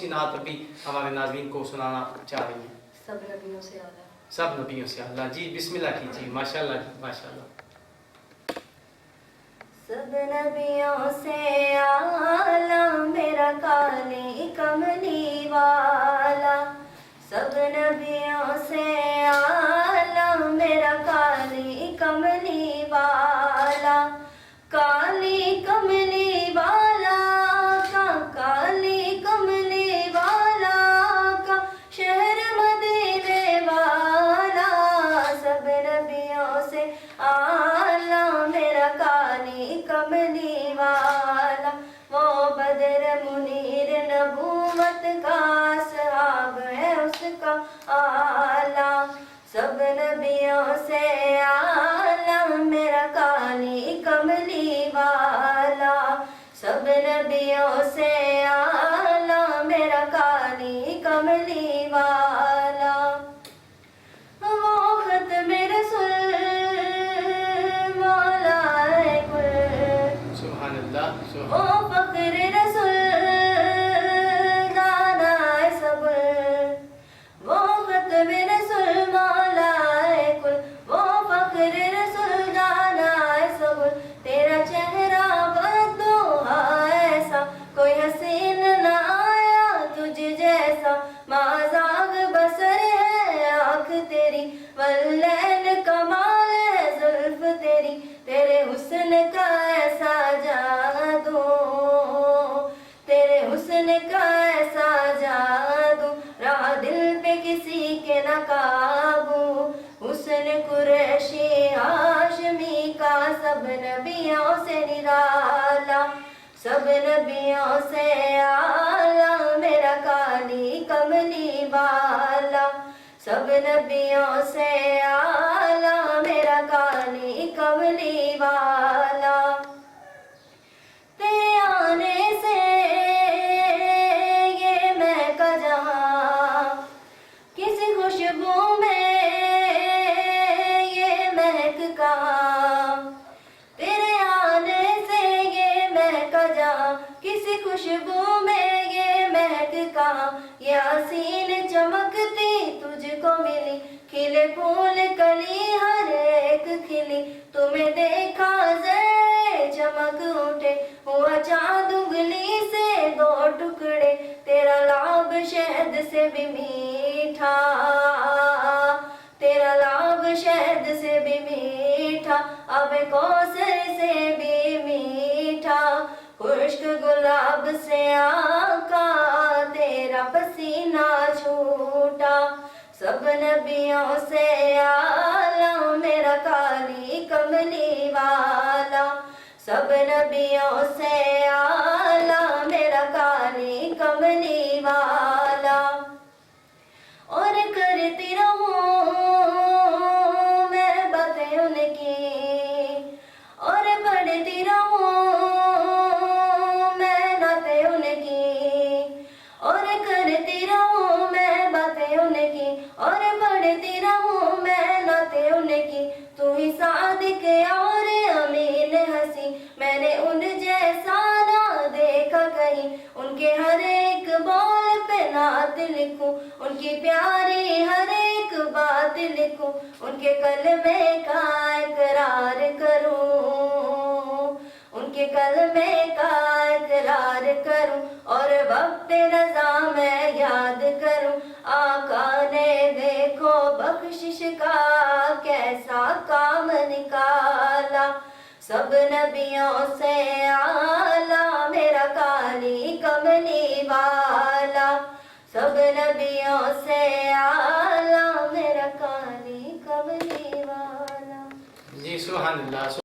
नात भी हमारे नाज़रीन को सुनाना चाह रही हैं। सब नबियों से आला। सब नबियों से अल्लाह। जी बिस्मिल्लाह कीजिए। माशाल्लाह माशाल्लाह। सब नबियों से आला मेरा काली कमली वाला। सब नबियों से आला मेरा काली कमली वाला। काली कमली वाला का काली कमली वाला का शहर मदीने वाला। सब नबियों से आला मेरा काली कमली वाला। वो बदर मुनीर नबूवत का सहाब है उसका आला। सब नबियों से आला मेरा काली कमली वाला। सब नबियों से आला मेरा काली कमली वाला। वो ख़त्म रसूल मौलाए कुल। सुभान अल्लाह ओ सुभान। फ़ख्र रसूल दानाए सबुल। वो ख़त्म रसूल मौलाए कुल। वो फ़ख्र रसूल दानाए सबुल। तेरा चेहरा बददुआ ऐसा कोई हसीन न आया तुझ जैसा। माज़ाग बसर है आँख तेरी वल्लैल कमाल है जुल्फ़ तेरी। तेरे हुस्न का ऐसा जादू तेरे हुस्न का ऐसा जादू रहा दिल पे किसी के न काबू। हुस्न कुरैशी हाशमी का सब नबियों से निराला। सब नबियों से आला मेरा काली कमली वाला। सब नबियों से आला मेरा काली कमली वाला। तेरे आने से ये महका जहाँ किसी खुशबू में ये महक कहाँ। तेरे आने से ये महका जहाँ किसी खुशबू में ये महक कहाँ। ये हसीन चमकती तुझको मिली खिले फूल कली हर एक खिली। तुम्हें देखा ज़रे चमक उठे हुआ चाँद उंगली से दो टुकड़े। तेरा लाभ शहद से भी मीठा तेरा लाभ शहद से भी मीठा। अब कौसर से भी मीठा। खुश्क गुलाब से आका तेरा पसीना छूटा। सब नबियों से आला मेरा काली कमली वाला। सब नबियों से आला मेरा काली कमली वाला। और करती रहूं मैं बातें उनकी और पढ़ती रहूं मैं नाते उनकी। और करती रहूं मैं बातें उनकी और पढ़ती रहूं मैं नाते उनकी। तू ही सादिक और अमीन हंसी मैंने उन जैसा ना देखा कहीं। उनके हर एक बोल पे नात लिखूं उनकी प्यारी हर एक बात लिखूं। उनके कलमे का इकरार करूं उनके कलमे का इकरार करूं। और वक्त रज़ा मैं याद करूं। आका ने देखो बख्शिश का कैसा काम निकाला। सब नबियों से आला मेरा काली कमली वाला। सब नबियों से आला मेरा काली कमली वाला। जी सुभान अल्लाह।